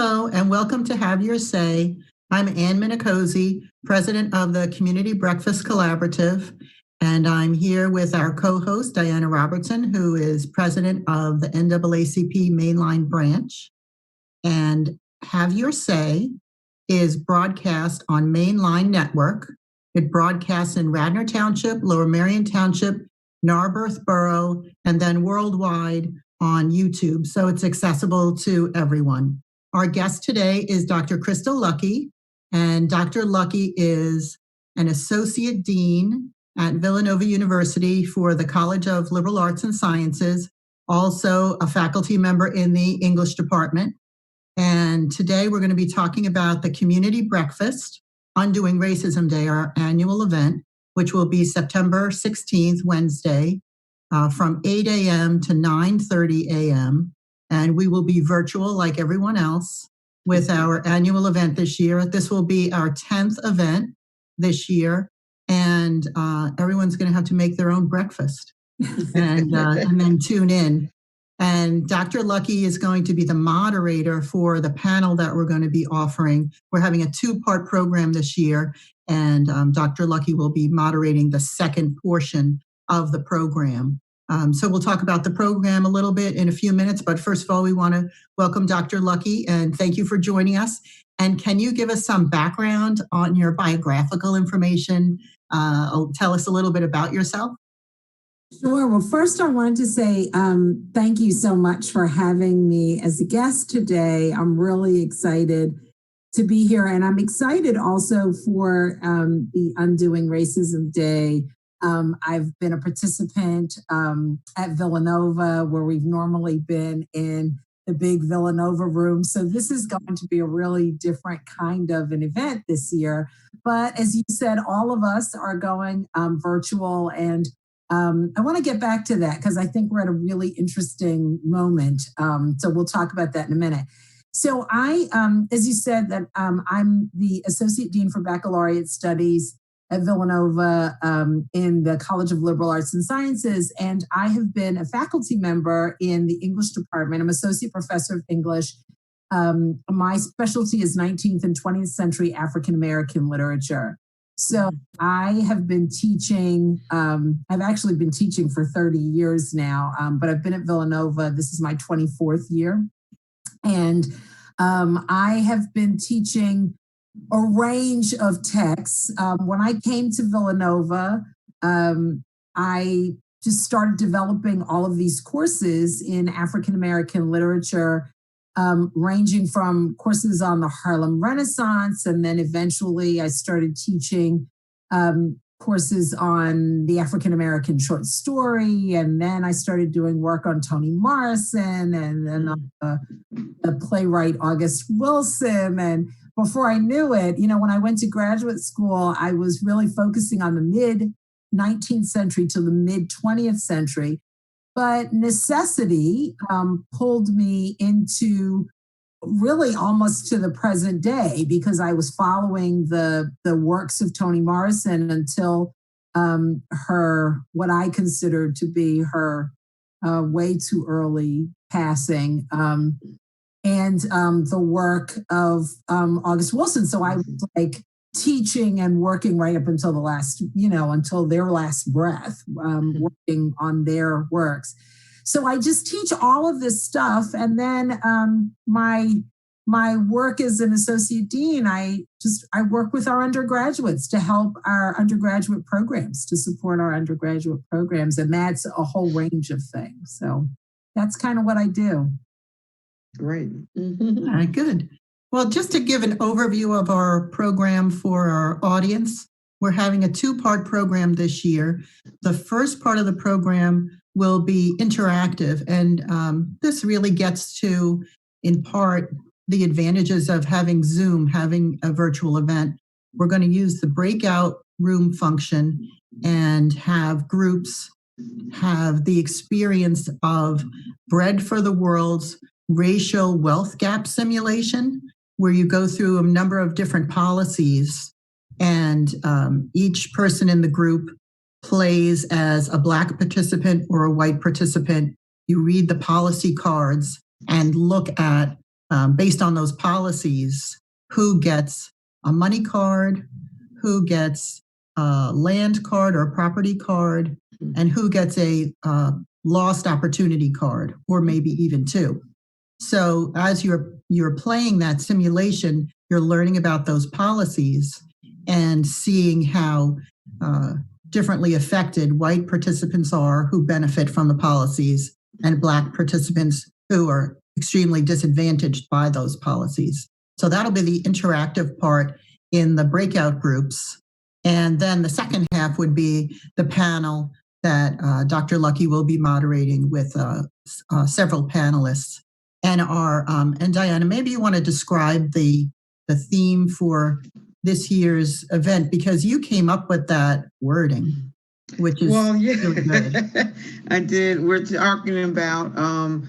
Hello, and welcome to Have Your Say. I'm Ann Minicozzi, president of the Community Breakfast Collaborative, and I'm here with our co-host, Diana Robertson, who is president of the NAACP Mainline Branch. And Have Your Say is broadcast on Mainline Network. It broadcasts in Radnor Township, Lower Merion Township, Narberth Borough, and then worldwide on YouTube. So it's accessible to everyone. Our guest today is Dr. Crystal Lucky, and Dr. Lucky is an associate dean at Villanova University for the College of Liberal Arts and Sciences, also a faculty member in the English department. And today we're going to be talking about the Community Breakfast, Undoing Racism Day, our annual event, which will be September 16th, Wednesday, from 8 a.m. to 9:30 a.m. And we will be virtual like everyone else with our annual event this year. This will be our 10th event this year, and everyone's going to have to make their own breakfast and then tune in. And Dr. Lucky is going to be the moderator for the panel that we're going to be offering. We're having a two-part program this year, and Dr. Lucky will be moderating the second portion of the program. So we'll talk about the program a little bit in a few minutes, but first of all, we want to welcome Dr. Lucky and thank you for joining us. And can you give us some background on your biographical information? Tell us a little bit about yourself. Sure. Well, first I wanted to say thank you so much for having me as a guest today. I'm really excited to be here, and I'm excited also for the Undoing Racism Day. I've been a participant at Villanova, where we've normally been in the big Villanova room. So this is going to be a really different kind of an event this year. But as you said, all of us are going virtual, and I want to get back to that because I think we're at a really interesting moment. So we'll talk about that in a minute. So I, as you said, that I'm the Associate Dean for Baccalaureate Studies at Villanova in the College of Liberal Arts and Sciences, and I have been a faculty member in the English department. I'm Associate Professor of English. My specialty is 19th and 20th century African American literature. So I have been teaching, I've actually been teaching for 30 years now, but I've been at Villanova. This is my 24th year. And I have been teaching a range of texts. When I came to Villanova, I just started developing all of these courses in African American literature, ranging from courses on the Harlem Renaissance, and then eventually I started teaching courses on the African American short story, and then I started doing work on Toni Morrison and then on the playwright August Wilson. And before I knew it, you know, when I went to graduate school, I was really focusing on the mid-19th century to the mid-20th century. But necessity pulled me into really almost to the present day, because I was following the works of Toni Morrison until her, what I considered to be her way too early passing. And the work of August Wilson. So I was like teaching and working right up until the last, you know, until their last breath, working on their works. So I just teach all of this stuff. And then my work as an associate dean, I work with our undergraduates to help our undergraduate programs, to support our undergraduate programs. And that's a whole range of things. So that's kind of what I do. Great. All right, good. Well, just to give an overview of our program for our audience, we're having a two-part program this year. The first part of the program will be interactive, and this really gets to, in part, the advantages of having Zoom, having a virtual event. We're going to use the breakout room function and have groups have the experience of Bread for the World's racial wealth gap simulation, where you go through a number of different policies, and each person in the group plays as a Black participant or a white participant. You read the policy cards and look at based on those policies, who gets a money card, who gets a land card or a property card, and who gets a lost opportunity card, or maybe even two. So as you're playing that simulation, you're learning about those policies and seeing how differently affected white participants are who benefit from the policies, and Black participants who are extremely disadvantaged by those policies. So that'll be the interactive part in the breakout groups. And then the second half would be the panel that Dr. Lucky will be moderating with several panelists. And Diana, maybe you want to describe the theme for this year's event, because you came up with that wording, which is really good. I did. We're talking about and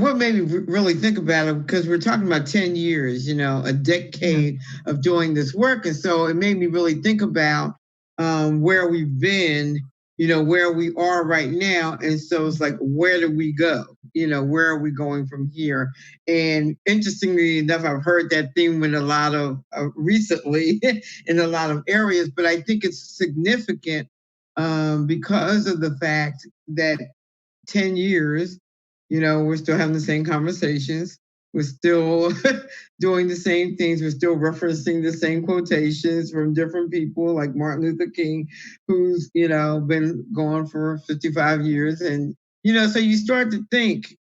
what made me really think about it, because we're talking about 10 years, a decade of doing this work. And so it made me really think about where we've been, where we are right now. And so it's like, where do we go? Where are we going from here? And interestingly enough, I've heard that theme in a lot of recently in a lot of areas, but I think it's significant because of the fact that 10 years, we're still having the same conversations. We're still doing the same things. We're still referencing the same quotations from different people like Martin Luther King, who's, been gone for 55 years. And, so you start to think,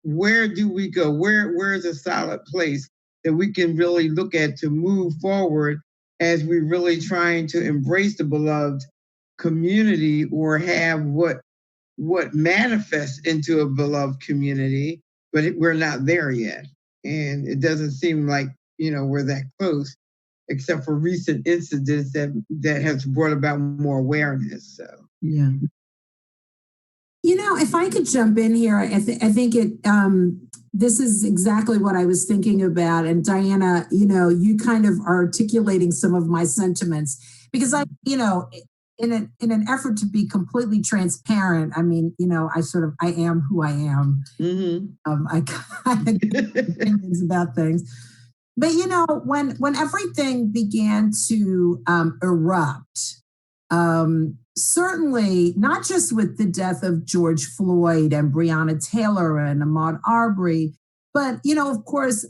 where do we go? Where's a solid place that we can really look at to move forward as we're really trying to embrace the beloved community, or have what manifests into a beloved community, but we're not there yet. And it doesn't seem like, we're that close, except for recent incidents that has brought about more awareness. So, yeah. If I could jump in here, I think this is exactly what I was thinking about. And Diana, you kind of are articulating some of my sentiments, because I in an effort to be completely transparent, I am who I am. mm-hmm. I kind of get opinions about things. But, when everything began to erupt, certainly not just with the death of George Floyd and Breonna Taylor and Ahmaud Arbery, but, of course,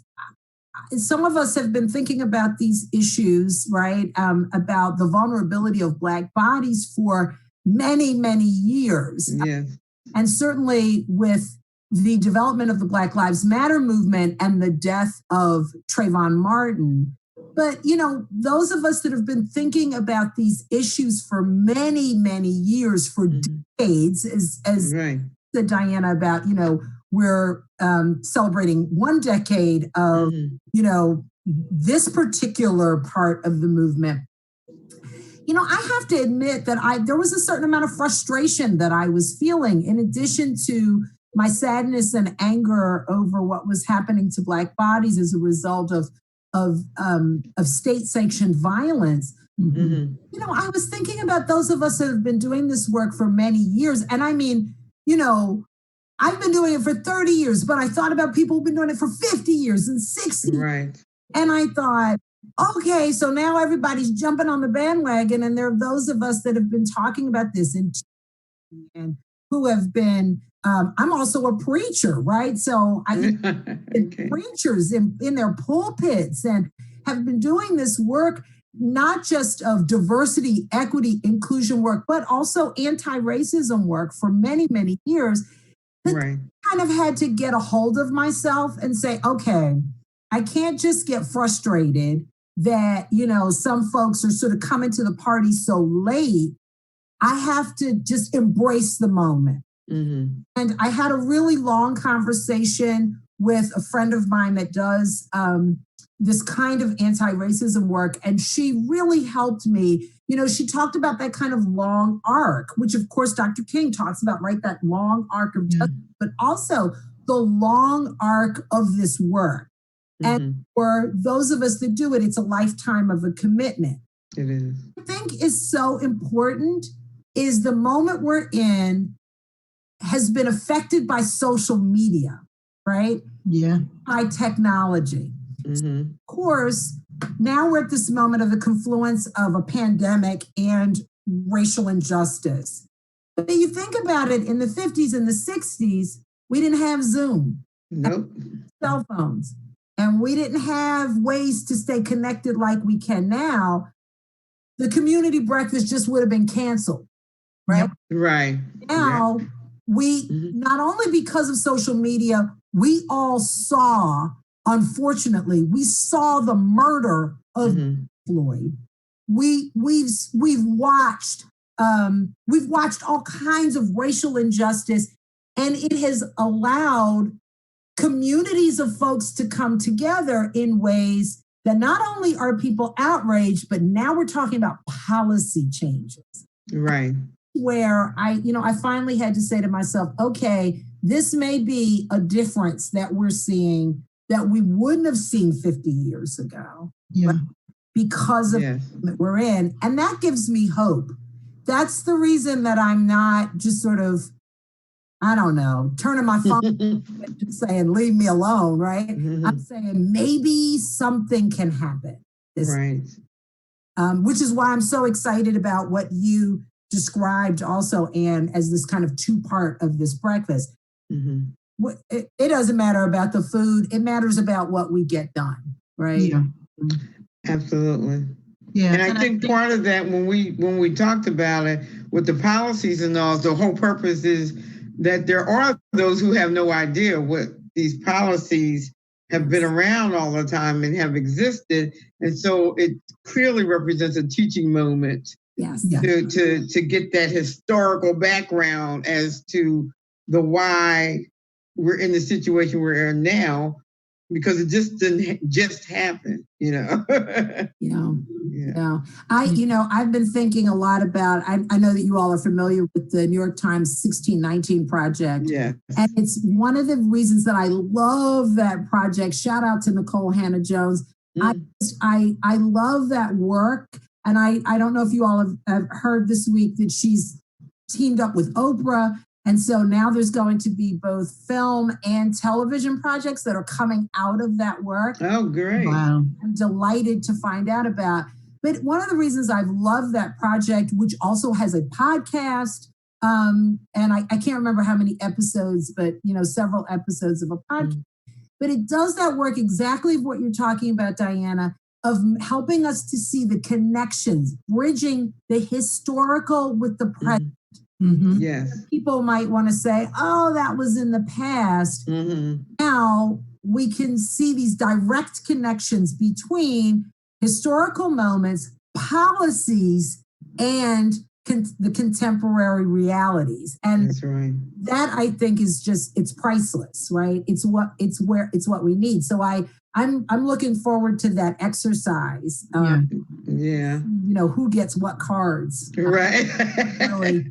some of us have been thinking about these issues, right? About the vulnerability of Black bodies for many, many years. Yes. And certainly with the development of the Black Lives Matter movement and the death of Trayvon Martin. But, those of us that have been thinking about these issues for many, many years, for decades, as right. said Diana about, we're celebrating 1 decade of, this particular part of the movement. I have to admit that there was a certain amount of frustration that I was feeling, in addition to my sadness and anger over what was happening to Black bodies as a result of state-sanctioned violence. Mm-hmm. I was thinking about those of us that have been doing this work for many years. And I mean, I've been doing it for 30 years, but I thought about people who've been doing it for 50 years and 60. Right. And I thought, okay, so now everybody's jumping on the bandwagon. And there are those of us that have been talking about this and who have been, I'm also a preacher, right? So I okay. preachers in their pulpits and have been doing this work, not just of diversity, equity, inclusion work, but also anti-racism work for many, many years. Right. I kind of had to get a hold of myself and say, okay, I can't just get frustrated that, some folks are sort of coming to the party so late. I have to just embrace the moment. Mm-hmm. And I had a really long conversation with a friend of mine that does this kind of anti-racism work. And she really helped me. She talked about that kind of long arc, which of course Dr. King talks about, right? That long arc of justice, but also the long arc of this work. Mm-hmm. And for those of us that do it, it's a lifetime of a commitment. It is. I think is so important is the moment we're in has been affected by social media. right? Yeah. By technology. Mm-hmm. Of course, now we're at this moment of the confluence of a pandemic and racial injustice. But you think about it, in the 50s and the 60s, we didn't have Zoom, Nope. cell phones, and we didn't have ways to stay connected like we can now. The community breakfast just would have been canceled, right? Yep. Right. Now, we, not only because of social media, we all saw, unfortunately, we saw the murder of Floyd. We've watched all kinds of racial injustice, and it has allowed communities of folks to come together in ways that not only are people outraged, but now we're talking about policy changes. Right. Where I finally had to say to myself, okay, this may be a difference that we're seeing that we wouldn't have seen 50 years ago. Yeah. Right? Because of what we're in. And that gives me hope. That's the reason that I'm not just sort of, I don't know, turning my phone and just saying, leave me alone, right? I'm saying maybe something can happen. Right. Which is why I'm so excited about what you described also, Anne, as this kind of two-part of this breakfast. It doesn't matter about the food. It matters about what we get done, right? Yeah. Absolutely. Yeah. And I think part of that, when we talked about it with the policies and all, the whole purpose is that there are those who have no idea what these policies have been around all the time and have existed. And so it clearly represents a teaching moment. Yes. To get that historical background as to the why we're in the situation we're in now, because it just didn't just happen, Yeah. I've been thinking a lot about, I know that you all are familiar with the New York Times 1619 project. Yeah. And it's one of the reasons that I love that project. Shout out to Nicole Hannah-Jones. I love that work. And I don't know if you all have heard this week that she's teamed up with Oprah. And so now there's going to be both film and television projects that are coming out of that work. Oh, great. Wow. I'm delighted to find out about. But one of the reasons I've loved that project, which also has a podcast, and I can't remember how many episodes, but several episodes of a podcast. But it does that work exactly what you're talking about, Diana, of helping us to see the connections, bridging the historical with the present. Yes. People might want to say, oh, that was in the past. Now we can see these direct connections between historical moments, policies, and the contemporary realities. And that's right. That I think is just, it's priceless, right? It's what we need. So I'm looking forward to that exercise. Who gets what cards? Right. Really,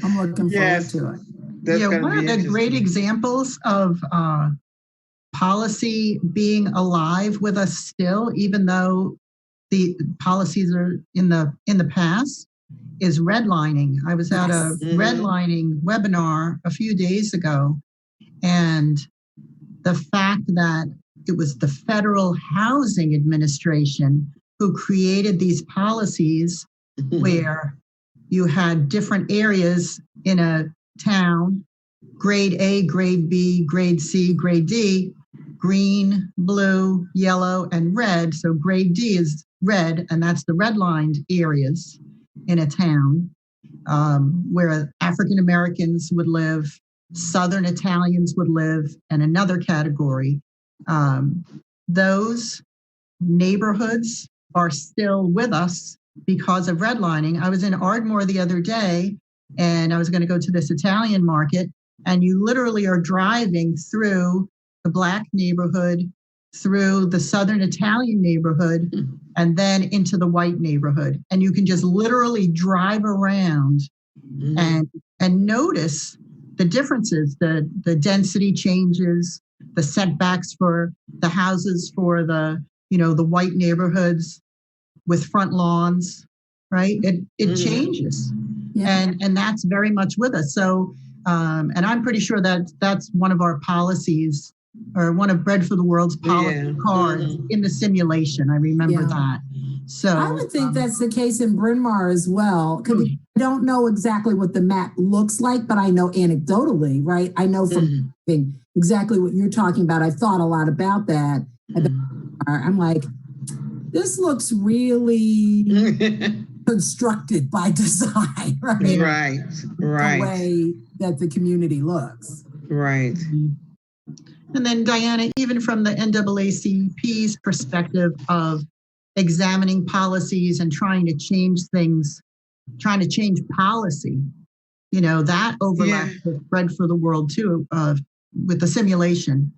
I'm looking forward to it. That's one of the great examples of policy being alive with us still, even though the policies are in the past, is redlining. I was at a redlining webinar a few days ago, and the fact that it was the Federal Housing Administration who created these policies where you had different areas in a town, grade A, grade B, grade C, grade D, green, blue, yellow, and red. So grade D is red, and that's the redlined areas in a town where African Americans would live, Southern Italians would live, and another category. Those neighborhoods are still with us because of redlining. I was in Ardmore the other day, and I was going to go to this Italian market, and you literally are driving through the Black neighborhood, through the Southern Italian neighborhood, and then into the white neighborhood. And you can just literally drive around and notice the differences, the density changes, the setbacks for the houses for the white neighborhoods with front lawns, right? It changes. Yeah. And that's very much with us. So And I'm pretty sure that that's one of our policies or one of Bread for the World's policy cards in the simulation. I remember that. So I would think that's the case in Bryn Mawr as well. Because I don't know exactly what the map looks like, but I know anecdotally, right? I know from exactly what you're talking about. I've thought a lot about that. I'm like, this looks really constructed by design, right? Right. The way that the community looks. Right. And then Diana, even from the NAACP's perspective of examining policies and trying to change things, trying to change policy, that overlaps with Bread for the World too, with the simulation.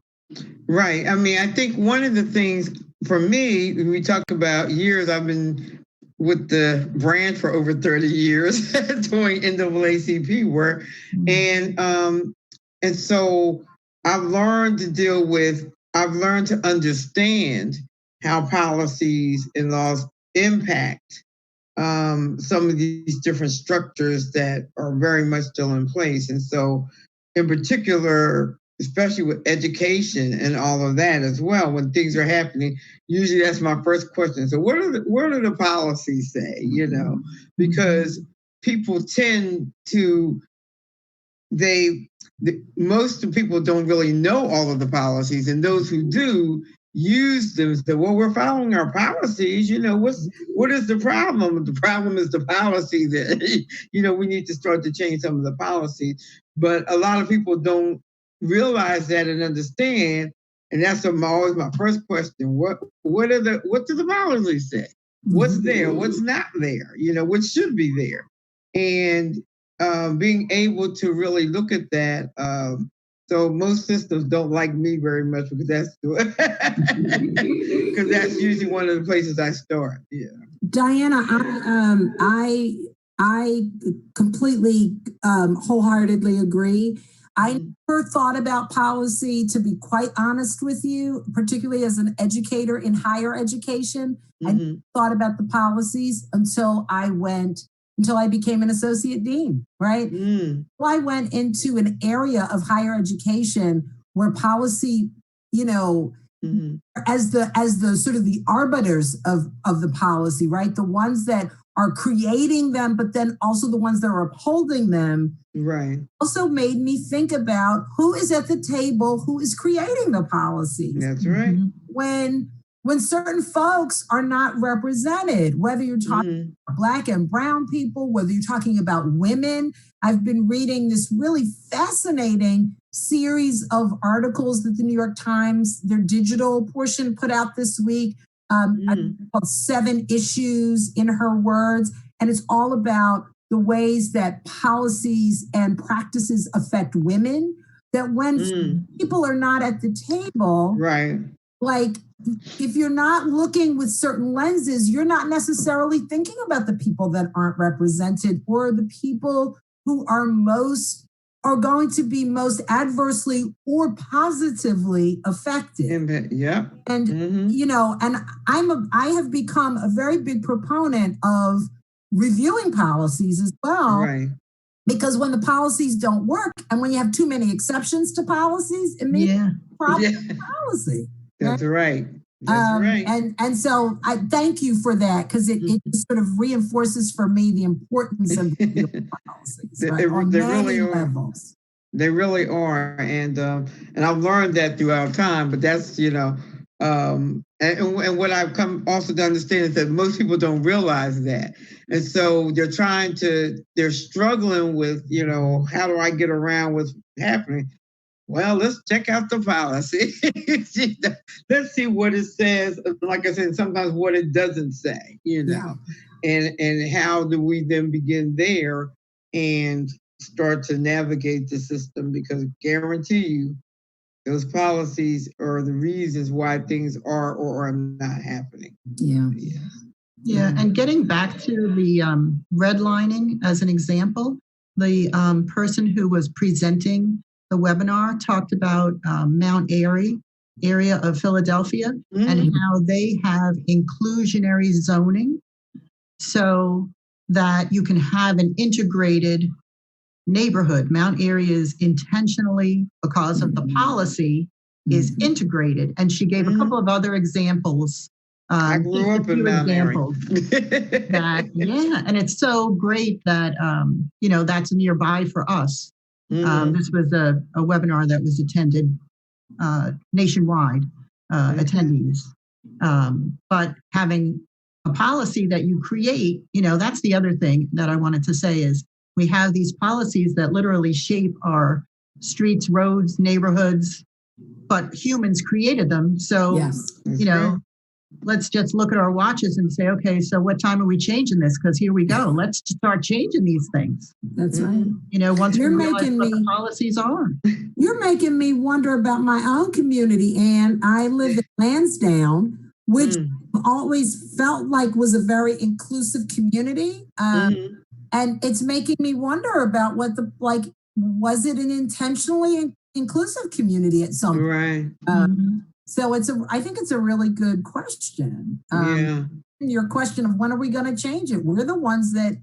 Right. I mean, I think one of the things for me, when we talk about years, I've been with the brand for over 30 years doing NAACP work. And so I've learned to understand how policies and laws impact some of these different structures that are very much still in place. And so in particular, especially with education and all of that as well, when things are happening, usually that's my first question. So what do the policies say, because people tend to, most people don't really know all of the policies, and those who do use them say, well, we're following our policies, what is the problem? The problem is the policy that, we need to start to change some of the policies. But a lot of people don't realize that and understand. And that's always my first question. What do the policies say? What's there? What's not there? What should be there? And being able to really look at that. So most systems don't like me very much because that's usually one of the places I start. Yeah. Diana, I completely wholeheartedly agree. I never thought about policy, to be quite honest with you, particularly as an educator in higher education. I thought about the policies until I became an associate dean, right? Well, I went into an area of higher education where policy, as the sort of the arbiters of the policy, right? The ones that are creating them, but then also the ones that are upholding them. Right. Also made me think about who is at the table, who is creating the policies. That's right. When certain folks are not represented, whether you're talking about Black and Brown people, whether you're talking about women. I've been reading this really fascinating series of articles that the New York Times, their digital portion, put out this week, called 7 Issues in Her Words. And it's all about the ways that policies and practices affect women, that when people are not at the table, right, like if you're not looking with certain lenses, you're not necessarily thinking about the people that aren't represented or the people who are going to be most adversely or positively affected. Yeah. And, and I have become a very big proponent of reviewing policies as well. Right. Because when the policies don't work and when you have too many exceptions to policies, it means problem with policy. That's right. That's right. And so I thank you for that, because it sort of reinforces for me the importance of policies, right? On many levels. They really are. And I've learned that throughout time, but that's, and what I've come also to understand is that most people don't realize that. And so they're struggling with, how do I get around what's happening? Well, let's check out the policy. Let's see what it says. Like I said, sometimes what it doesn't say, and how do we then begin there and start to navigate the system? Because I guarantee you, those policies are the reasons why things are or are not happening. Yeah, and getting back to the redlining as an example, the person who was presenting the webinar talked about Mount Airy area of Philadelphia and how they have inclusionary zoning so that you can have an integrated neighborhood. Mount Airy is intentionally, because of the policy, is integrated. And she gave a couple of other examples. I grew up in Mount Airy. And it's so great that, that's nearby for us. This was a webinar that was attended nationwide, attendees. But having a policy that you create, that's the other thing that I wanted to say is we have these policies that literally shape our streets, roads, neighborhoods, but humans created them. So, let's just look at our watches and say, okay, so what time are we changing this? Because here we go. Let's start changing these things. That's right. Once we realize what the policies are. You're making me wonder about my own community. And I live in Lansdowne, which always felt like was a very inclusive community. And it's making me wonder about was it an intentionally inclusive community at some point? Right. So I think it's a really good question. Your question of when are we going to change it? We're the ones that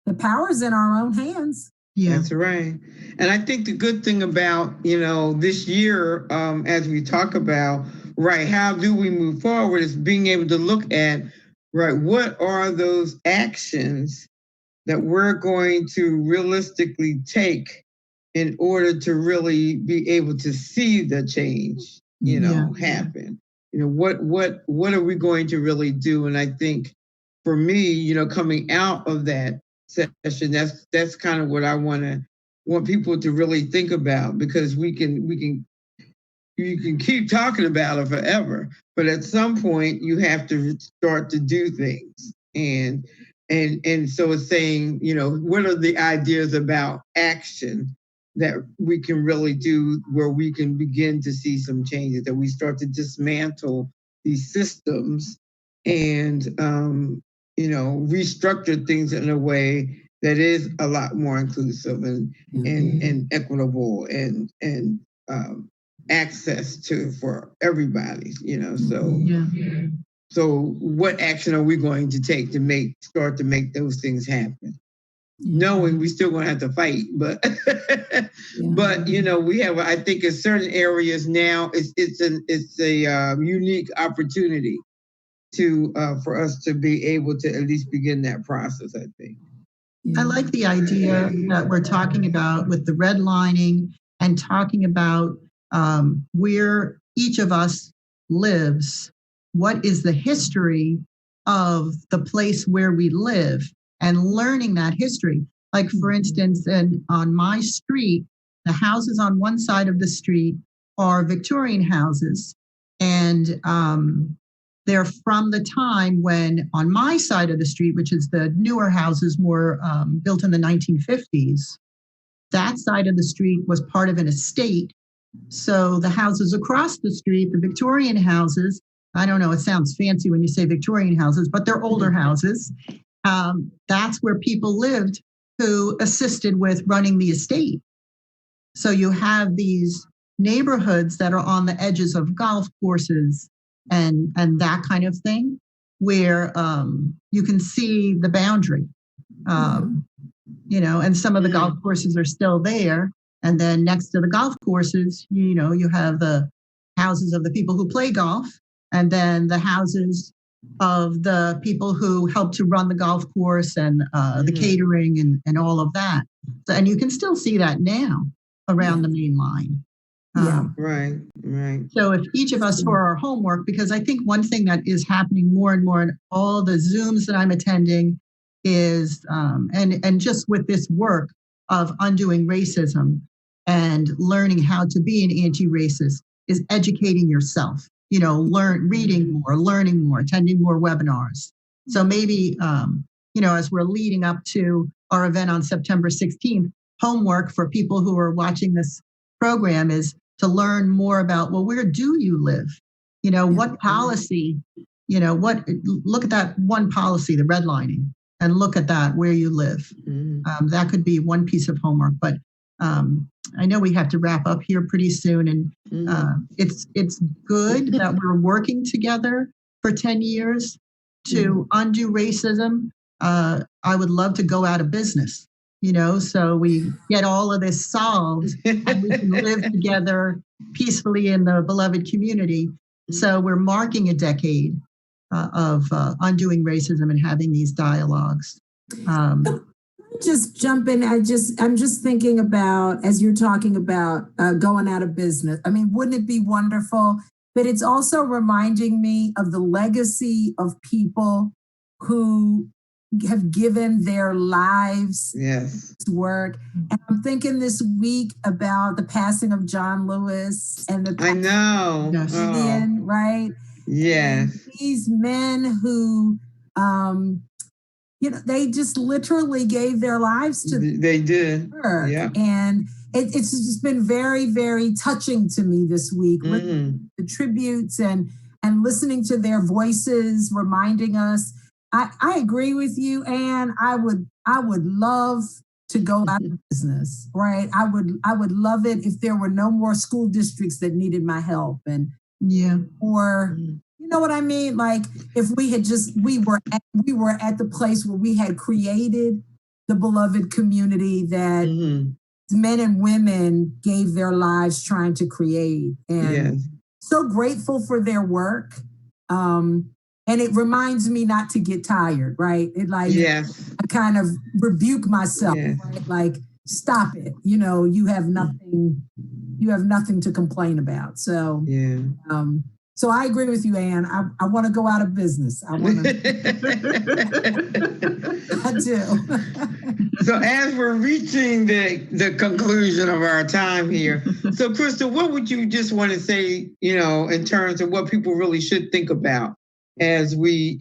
the power's in our own hands. Yeah, that's right. And I think the good thing about, this year, as we talk about, right, how do we move forward is being able to look at, right, what are those actions that we're going to realistically take in order to really be able to see the change, happen. What are we going to really do? And I think for me, coming out of that session, that's kind of what I want people to really think about, because you can keep talking about it forever, but at some point you have to start to do things. And so it's saying, what are the ideas about action that we can really do where we can begin to see some changes, that we start to dismantle these systems and, restructure things in a way that is a lot more inclusive and equitable and access for everybody, So what action are we going to take to start to make those things happen? Knowing we still going to have to fight, but but we have, I think, in certain areas now, it's a unique opportunity for us to be able to at least begin that process, I think. I like the idea that we're talking about with the redlining and talking about where each of us lives. What is the history of the place where we live, and learning that history? Like, for instance, on my street, the houses on one side of the street are Victorian houses. And they're from the time when on my side of the street, which is the newer houses more built in the 1950s, that side of the street was part of an estate. So the houses across the street, the Victorian houses, I don't know, it sounds fancy when you say Victorian houses, but they're older houses. That's where people lived who assisted with running the estate. So you have these neighborhoods that are on the edges of golf courses and that kind of thing, where you can see the boundary, and some of the golf courses are still there. And then next to the golf courses, you have the houses of the people who play golf, and then the houses of the people who help to run the golf course and the catering and all of that. So, and you can still see that now around the main line. Right. So if each of us, for our homework, because I think one thing that is happening more and more in all the Zooms that I'm attending is, and just with this work of undoing racism and learning how to be an anti-racist, is educating yourself, reading more, learning more, attending more webinars. So maybe, as we're leading up to our event on September 16th, homework for people who are watching this program is to learn more about, well, where do you live? What policy, look at that one policy, the redlining, and look at that where you live. That could be one piece of homework, but I know we have to wrap up here pretty soon, and it's good that we're working together for 10 years to undo racism. I would love to go out of business. so we get all of this solved and we can live together peacefully in the beloved community. So we're marking a decade of undoing racism and having these dialogues. Just jump in. I'm just thinking about, as you're talking about going out of business. I mean, wouldn't it be wonderful? But it's also reminding me of the legacy of people who have given their lives to work. And I'm thinking this week about the passing of John Lewis and the I know. Indian, right? Yes. And these men who they just literally gave their lives to they did work. Yeah. And it's just been very, very touching to me this week. The tributes and listening to their voices, reminding us. I agree with you, Anne. I would love to go out of business, right? I would love it if there were no more school districts that needed my help, or you know what I mean? Like if we had we were at the place where we had created the beloved community that men and women gave their lives trying to create, and so grateful for their work. And it reminds me not to get tired, right? I kind of rebuke myself, right? Like, stop it. You have nothing to complain about. So, so I agree with you, Anne. I want to go out of business. I want to. I do. So as we're reaching the conclusion of our time here, so Crystal, what would you just want to say, in terms of what people really should think about as we,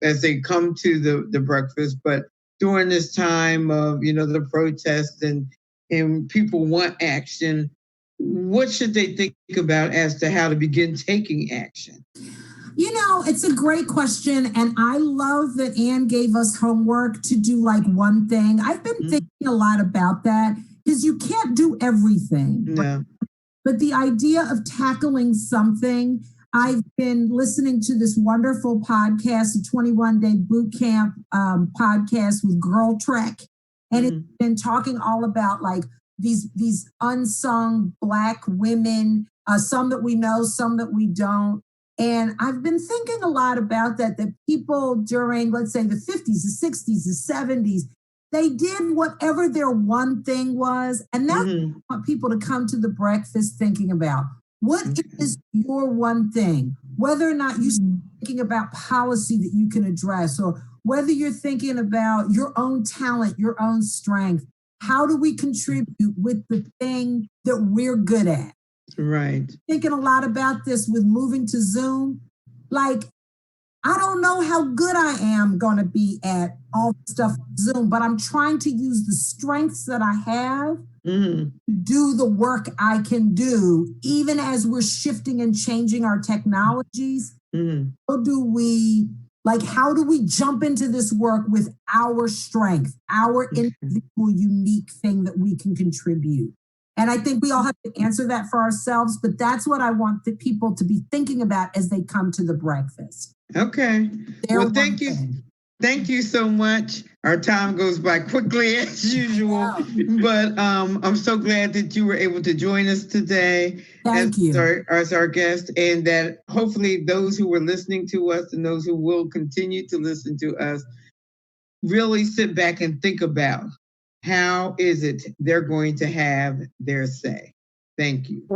as they come to the breakfast, but during this time of, the protest and people want action, what should they think about as to how to begin taking action? It's a great question. And I love that Anne gave us homework to do like one thing. I've been thinking a lot about that because you can't do everything. No. Right? But the idea of tackling something, I've been listening to this wonderful podcast, a 21-day boot camp podcast with Girl Trek. And it's been talking all about like these unsung Black women, some that we know, some that we don't. And I've been thinking a lot about that people during, let's say, the 50s, the 60s, the 70s, they did whatever their one thing was. And that's what I want people to come to the breakfast thinking about. What is your one thing? Whether or not you're thinking about policy that you can address, or whether you're thinking about your own talent, your own strength. How do we contribute with the thing that we're good at? Right. Thinking a lot about this with moving to Zoom. Like, I don't know how good I am going to be at all the stuff on Zoom, but I'm trying to use the strengths that I have to do the work I can do, even as we're shifting and changing our technologies. How do we jump into this work with our strength, our individual unique thing that we can contribute? And I think we all have to answer that for ourselves, but that's what I want the people to be thinking about as they come to the breakfast. Okay. Well, thank you. Thank you so much. Our time goes by quickly as usual, but I'm so glad that you were able to join us today as our guest, and that hopefully those who were listening to us and those who will continue to listen to us really sit back and think about how is it they're going to have their say. Thank you.